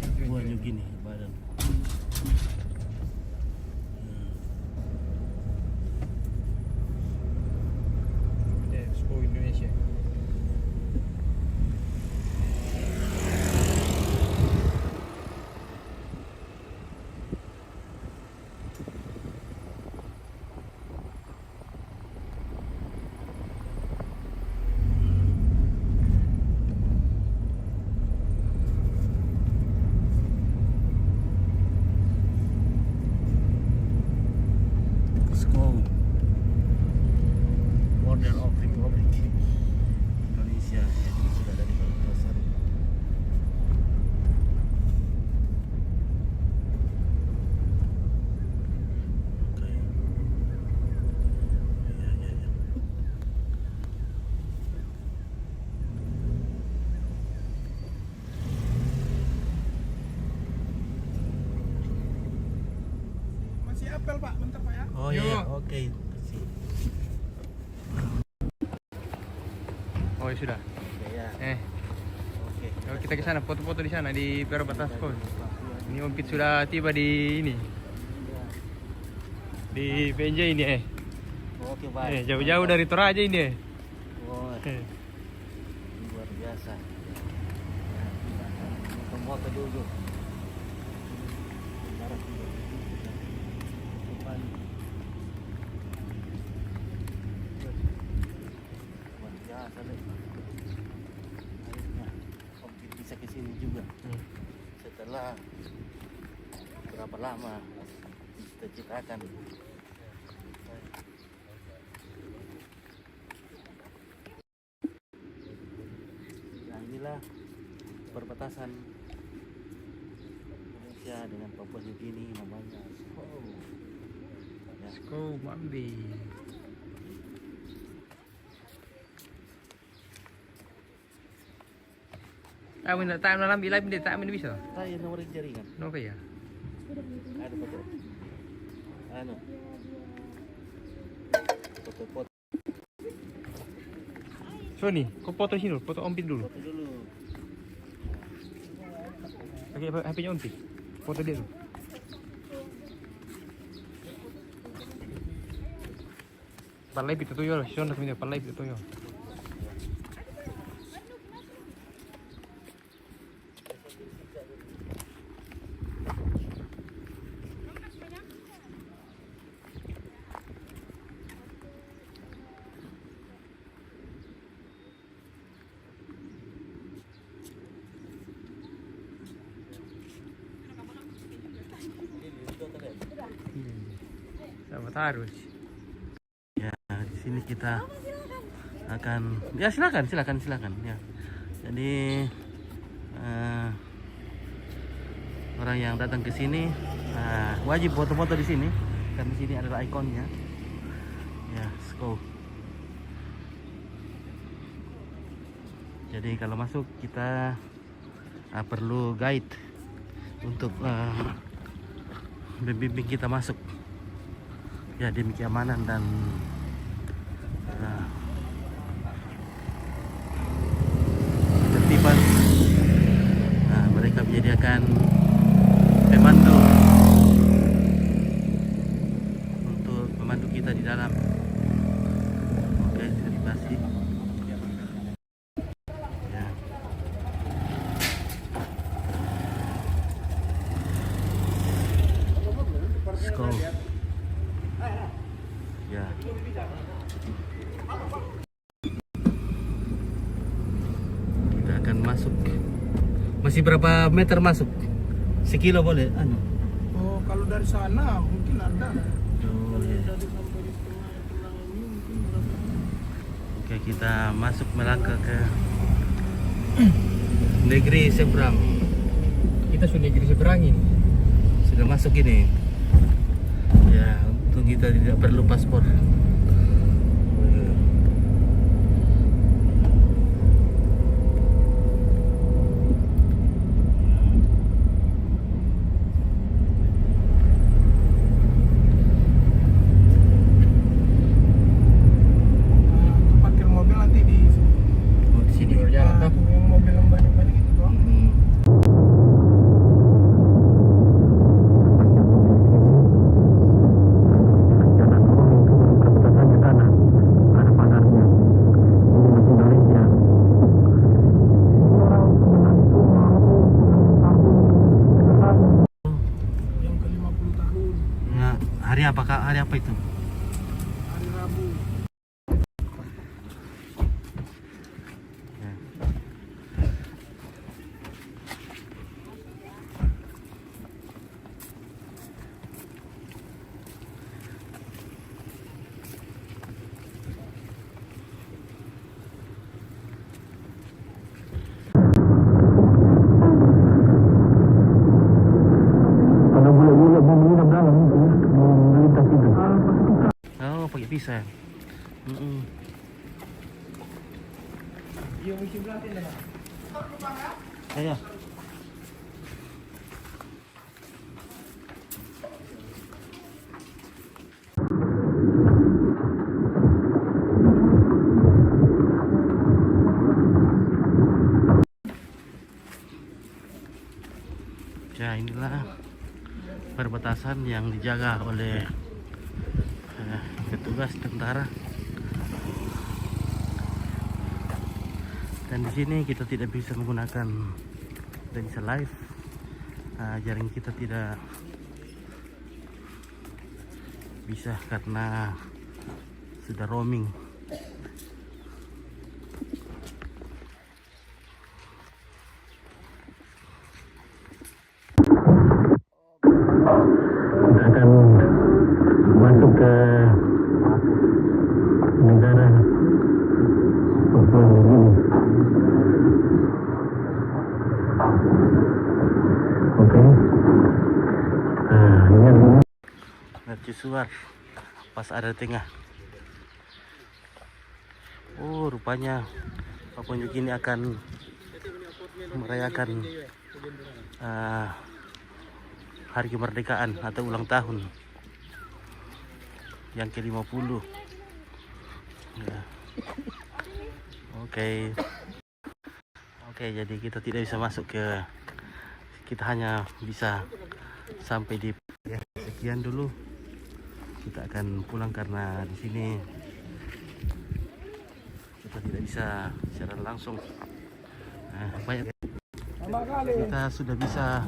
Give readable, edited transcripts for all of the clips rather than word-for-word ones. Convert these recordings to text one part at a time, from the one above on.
Papua New Guinea badan. Expo Indonesia. School Border of Republic Indonesia ya, juga sudah ada di perbatasan. Oke. Ya. Masih apel Pak, bentar Pak ya. Oh iya, oke. Oh ya sudah. Oke ya. Oke. Kalau kita ke sana foto-foto di sana di perbatas pos. Ini Om Pit sudah tiba di ini. Di PNJ ini Oke, baik. jauh-jauh dari Toraja ini Oh, luar biasa. Ya, foto dulu. Luar biasa deh. Akhirnya Om Pit bisa ke sini juga. Setelah berapa lama cita-citakan. Nah, inilah perbatasan Indonesia dengan Papua New Guinea, namanya Schow. Ya. Schow Mambi. Minta time na lang bilay hindi time bisa. Tayo nomor jaringan. No kaya? Ada foto. Ano? Foto-foto Sony, kau foto sini dulu, foto Om Pit dulu. dulu. Pakai HP-nya Om Pit. Foto dia dulu. Palay pito tuyo, Sean nak minta palay pito tuyo. Sama taruh. Ya, di sini kita akan ya silakan ya. Jadi orang yang datang ke sini wajib foto-foto di sini karena di sini adalah ikonnya. Ya, Schow. Jadi kalau masuk kita perlu guide untuk membimbing kita masuk. Ya, demi keamanan dan ketertiban. Nah, mereka menyediakan pemandu untuk memandu kita di dalam. Oke, terima kasih. Ya. Schow. Ya. Kita akan masuk. Masih berapa meter masuk? Sekilo boleh? Anu. Oh, kalau dari sana mungkin ada. Boleh. Dari sampai di setengah tulang ini mungkin berapa? Oke, kita masuk melangkah ke negeri seberang. Kita sudah negeri seberang ini. Sudah masuk ini. Ya, untuk kita tidak perlu paspor. Parkir mobil nanti di Oh, di sini. jalan yang mobil yang banyak-banyak itu doang. apa Kak? Hari apa itu? Hari Rabu. Ya. Pada bulan-bulan mau menginap dalam mau melintas itu. Oh, pakai pisau. Yung sebelah sini lah. Ya. Ya, inilah perbatasan yang dijaga oleh petugas tentara. Dan di sini kita tidak bisa menggunakan, tidak bisa live, jaring kita tidak bisa karena sudah roaming. Kita akan masuk ke negara Papua New Guinea. Oke. Ini Mercusuar pas ada tengah. Oh, rupanya Papua New Guinea akan merayakan hari kemerdekaan atau ulang tahun yang ke-50. Ya. Oke, jadi kita tidak bisa masuk ke, kita hanya bisa sampai di, ya, sekian dulu. Kita akan pulang karena di sini kita tidak bisa secara langsung. Banyak. Kita sudah bisa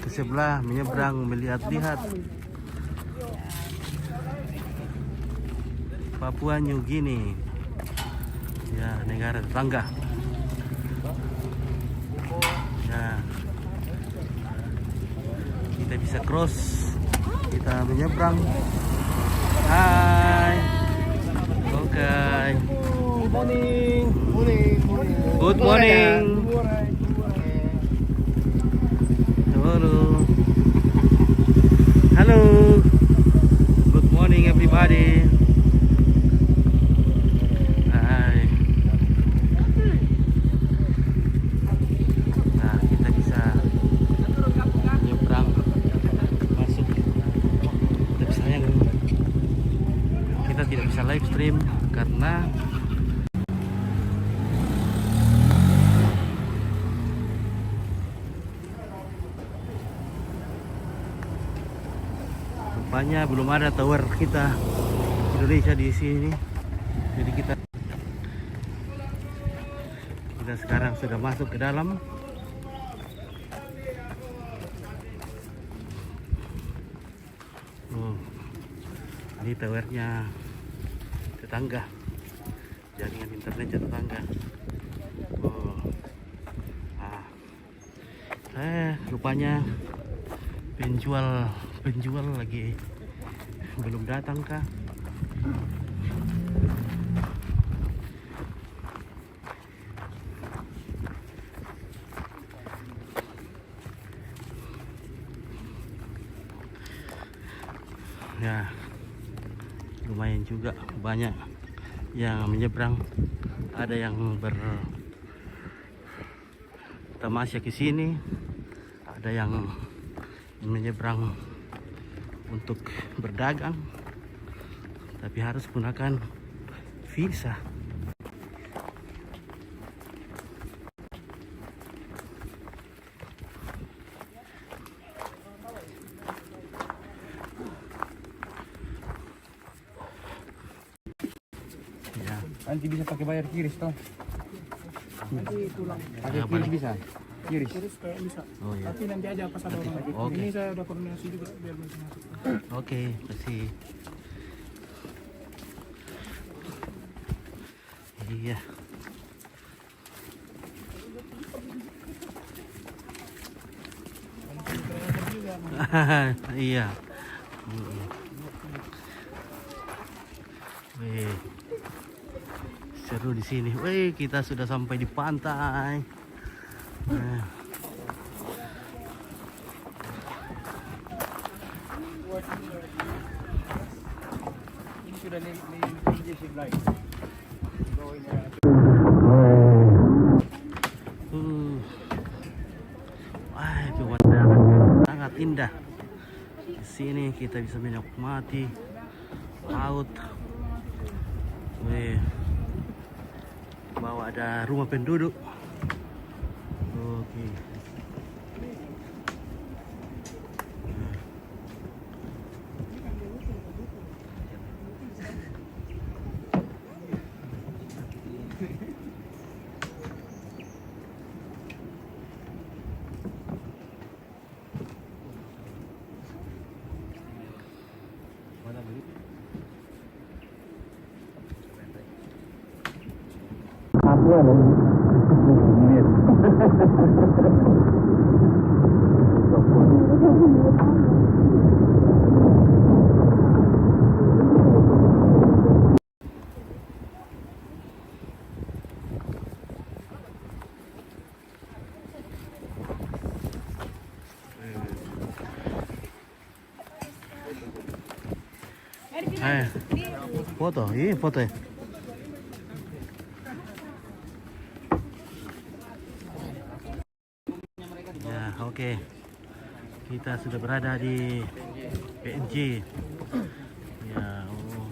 ke sebelah menyeberang, melihat-lihat Papua New Guinea, ya, negara tetangga. Ya, kita bisa cross, kita menyeberang. Hai, oke. Good morning. Halo. Good morning everybody. Hai. Nah, kita bisa nyebrang masuk. Tapi sayang kita tidak bisa live stream karena rupanya belum ada tower kita Indonesia di sini. Jadi kita sekarang sudah masuk ke dalam. Oh, ini towernya tetangga, jaringan internetnya tetangga. Oh, rupanya penjual lagi belum datang kah? Ya, lumayan juga banyak yang menyeberang, ada yang bertamasya ke sini, ada yang menyeberang untuk berdagang, tapi harus gunakan visa. Nanti bisa pakai bayar kiris toh. Nanti pulang. Pakai kiris bisa. Iris. Terus kayak bisa. Oh ya. Tapi nanti aja pas ada orang. Oke. Ini saya udah koordinasi juga biar bisa masuk. Oke, kasih. Iya. Iya. Wih. Seru di sini. Wih, kita sudah sampai di pantai. Nah. Ini sudah nih sebelah. Wah, pemandangan sangat indah. Di sini kita bisa menikmati laut. Wih. Bawah ada rumah penduduk. Oke. Apa nih? Foto, ini foto ya. Ya, oke. Kita sudah berada di PNJ. Ya, oh.